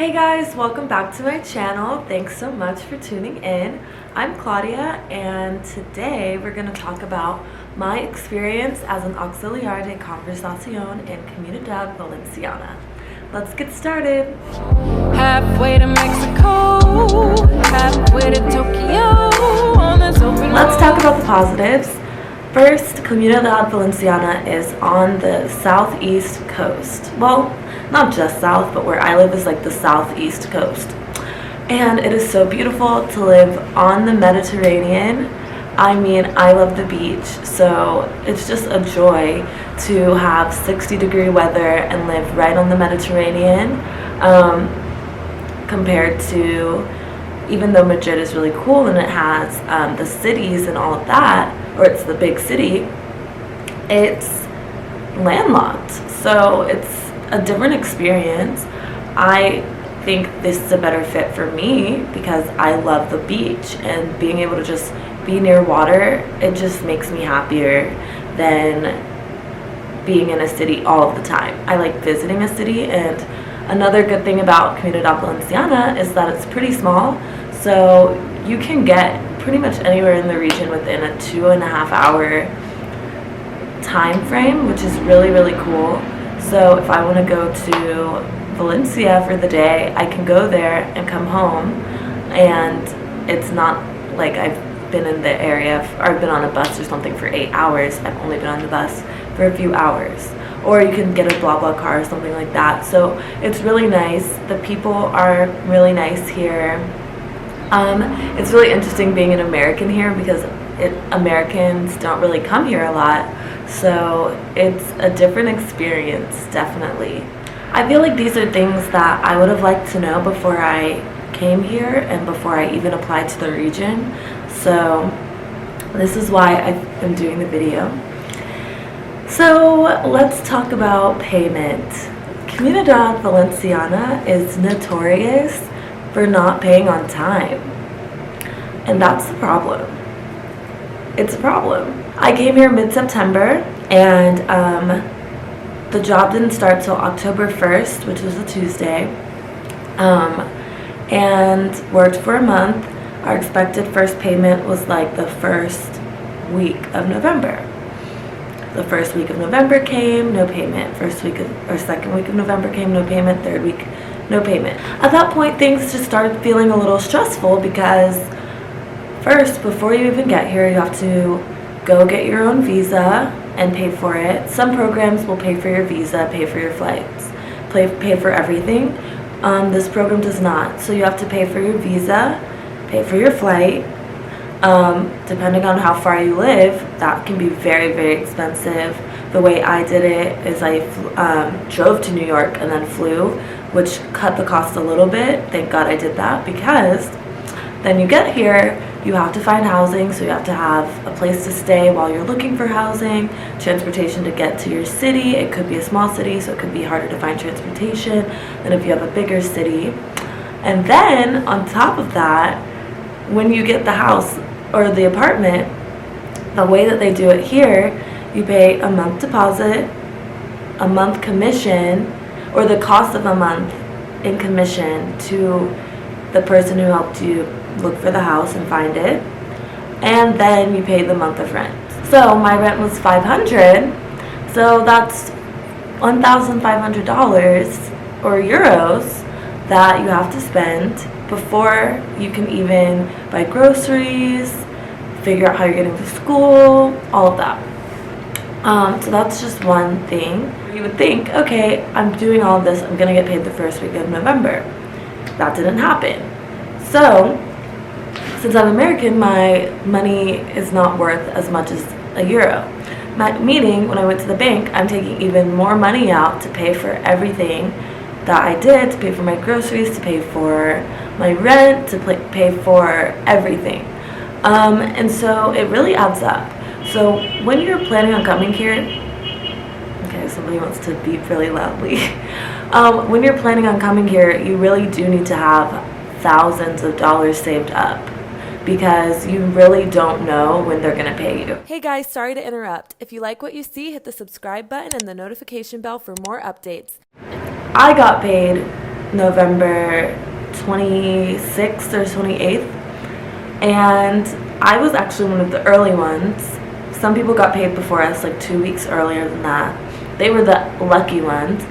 Hey guys, welcome back to my channel. Thanks so much for tuning in. I'm Claudia, and today we're going to talk about my experience as an Auxiliar de Conversación in Comunidad Valenciana. Let's get started. Halfway to Mexico, halfway to Tokyo. Let's talk about the positives. First, Comunidad Valenciana is on the southeast coast. Well, not just south, but where I live is like the southeast coast. And it is so beautiful to live on the Mediterranean. I mean, I love the beach, so it's just a joy to have 60-degree weather and live right on the Mediterranean, compared to, even though Madrid is really cool and it has the cities and all of that, or it's the big city, it's landlocked. So it's a different experience. I think this is a better fit for me because I love the beach, and being able to just be near water, it just makes me happier than being in a city all of the time. I like visiting a city, and another good thing about Comunidad Valenciana is that it's pretty small, so you can get pretty much anywhere in the region within a 2.5 hour time frame, which is really cool. So if I want to go to Valencia for the day, I can go there and come home, and it's not like I've been in the area, or I've been on a bus or something for 8 hours. I've only been on the bus for a few hours. Or you can get a blah car or something like that. So it's really nice. The people are really nice here. It's really interesting being an American here because Americans don't really come here a lot. So it's a different experience, definitely. I feel like these are things that I would have liked to know before I came here and before I even applied to the region. So this is why I'm doing the video. So let's talk about payment. Comunidad Valenciana is notorious for not paying on time. And that's the problem. It's a problem. I came here mid-September, and the job didn't start till October 1st, which was a Tuesday, and worked for a month. Our expected first payment was like the first week of November. The first week of November came, no payment. Second week of November came, no payment. Third week, no payment. At that point, things just started feeling a little stressful because first, before you even get here, you have to go get your own visa and pay for it. Some programs will pay for your visa, pay for your flights, pay for everything. This program does not. So you have to pay for your visa, pay for your flight. Depending on how far you live, that can be very expensive. The way I did it is I drove to New York and then flew, which cut the cost a little bit. Thank God I did that, because then you get here, you have to find housing, so you have to have a place to stay while you're looking for housing, transportation to get to your city. It could be a small city, so it could be harder to find transportation than if you have a bigger city. And then, on top of that, when you get the house or the apartment, the way that they do it here, you pay a month deposit, a month commission, or the cost of a month in commission to the person who helped you look for the house and find it, and then you pay the month of rent. So my rent was $500, so that's $1,500 or euros that you have to spend before you can even buy groceries, figure out how you're getting to school, all of that. So that's just one thing. You would think, okay, I'm doing all of this, I'm gonna get paid the first week of November. That didn't happen. So since I'm American, my money is not worth as much as a euro. Meaning, when I went to the bank, I'm taking even more money out to pay for everything that I did, to pay for my groceries, to pay for my rent, to pay for everything. And so it really adds up. So when you're planning on coming here, okay, somebody wants to beep really loudly. When you're planning on coming here, you really do need to have thousands of dollars saved up, because you really don't know when they're gonna pay you. Hey guys, sorry to interrupt. If you like what you see, hit the subscribe button and the notification bell for more updates. I got paid November 26th or 28th, and I was actually one of the early ones. Some people got paid before us, like 2 weeks earlier than that. They were the lucky ones.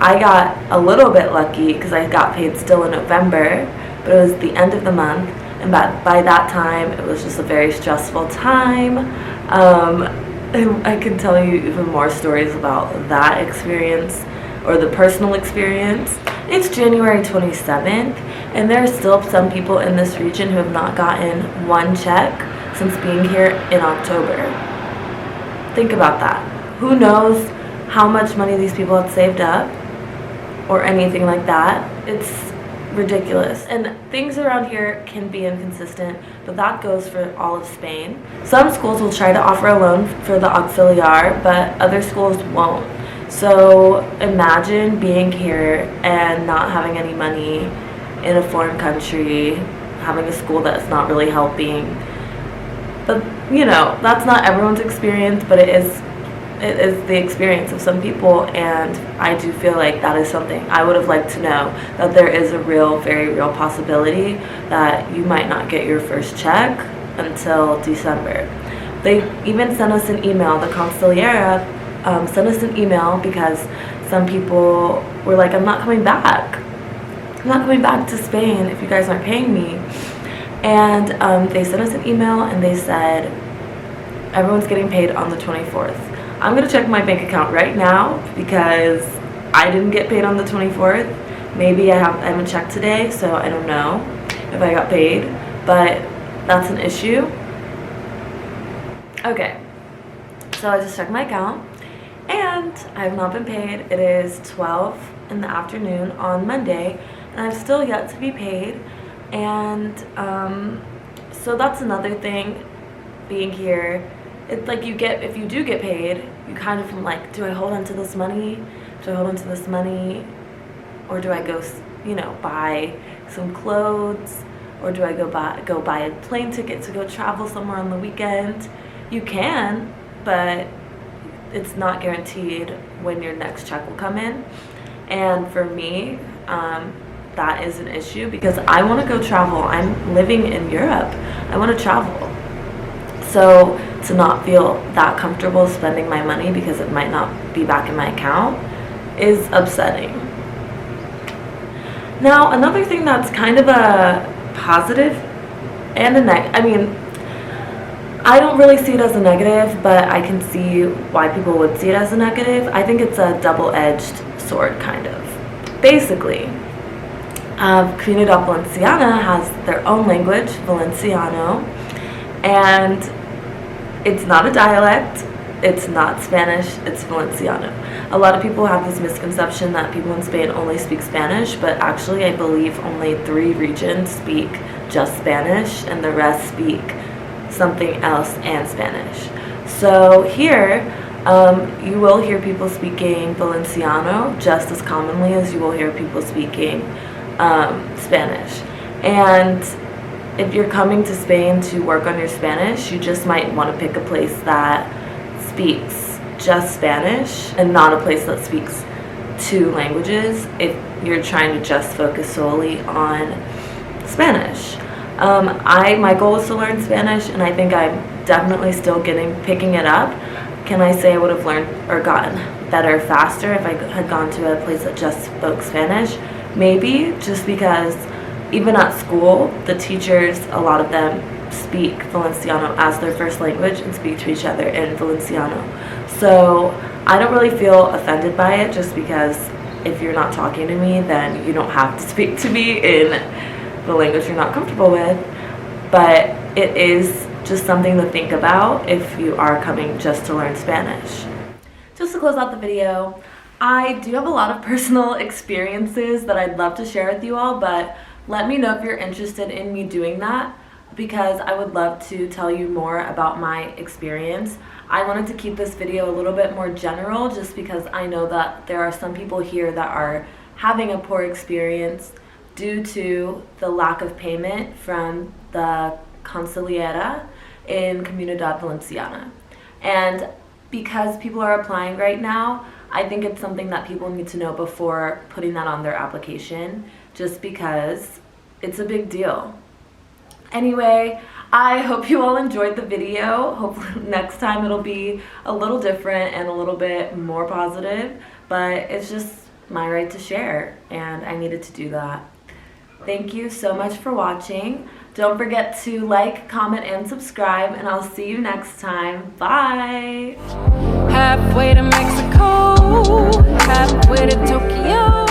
I got a little bit lucky because I got paid still in November, but it was the end of the month, and by that time it was just a very stressful time. And I can tell you even more stories about that experience, or the personal experience. It's January 27th, and there are still some people in this region who have not gotten one check since being here in October. Think about that. Who knows how much money these people have saved up or anything like that. It's ridiculous. And things around here can be inconsistent, but that goes for all of Spain. Some schools will try to offer a loan for the Auxiliar, but other schools won't. So imagine being here and not having any money in a foreign country, having a school that's not really helping. But you know, that's not everyone's experience, but it is the experience of some people, and I do feel like that is something I would have liked to know, that there is a real, very real possibility that you might not get your first check until December. They even sent us an email, the Auxiliar sent us an email because some people were like, I'm not coming back. I'm not coming back to Spain if you guys aren't paying me. And they sent us an email and they said, everyone's getting paid on the 24th. I'm going to check my bank account right now because I didn't get paid on the 24th. Maybe I haven't checked today, so I don't know if I got paid, but that's an issue. Okay, so I just checked my account and I have not been paid. It is 12 in the afternoon on Monday and I've still yet to be paid. And so that's another thing being here. It's like if you do get paid, you kind of like, do I hold on to this money? Do I hold on to this money? Or do I go, buy some clothes? Or do I go buy a plane ticket to go travel somewhere on the weekend? You can, but it's not guaranteed when your next check will come in. And for me, that is an issue because I want to go travel. I'm living in Europe. I want to travel. So to not feel that comfortable spending my money because it might not be back in my account is upsetting. Now, another thing that's kind of a positive and a I don't really see it as a negative, but I can see why people would see it as a negative. I think it's a double-edged sword, kind of. Basically, Comunidad Valenciana has their own language, Valenciano, and it's not a dialect, it's not Spanish, it's Valenciano. A lot of people have this misconception that people in Spain only speak Spanish, but actually I believe only 3 regions speak just Spanish and the rest speak something else and Spanish. So here, you will hear people speaking Valenciano just as commonly as you will hear people speaking Spanish. And if you're coming to Spain to work on your Spanish, you just might want to pick a place that speaks just Spanish and not a place that speaks 2 languages if you're trying to just focus solely on Spanish. My goal is to learn Spanish, and I think I'm definitely still picking it up. Can I say I would have learned or gotten better faster if I had gone to a place that just spoke Spanish? Maybe, just because even at school, the teachers, a lot of them speak Valenciano as their first language and speak to each other in Valenciano. So I don't really feel offended by it, just because if you're not talking to me, then you don't have to speak to me in the language you're not comfortable with. But it is just something to think about if you are coming just to learn Spanish. Just to close out the video, I do have a lot of personal experiences that I'd love to share with you all, but let me know if you're interested in me doing that, because I would love to tell you more about my experience. I wanted to keep this video a little bit more general just because I know that there are some people here that are having a poor experience due to the lack of payment from the Conselleria in Comunidad Valenciana. And because people are applying right now, I think it's something that people need to know before putting that on their application, just because it's a big deal. Anyway, I hope you all enjoyed the video. Hopefully next time it'll be a little different and a little bit more positive, but it's just my right to share, and I needed to do that. Thank you so much for watching. Don't forget to like, comment, and subscribe, and I'll see you next time. Bye! Halfway to Mexico, halfway to Tokyo.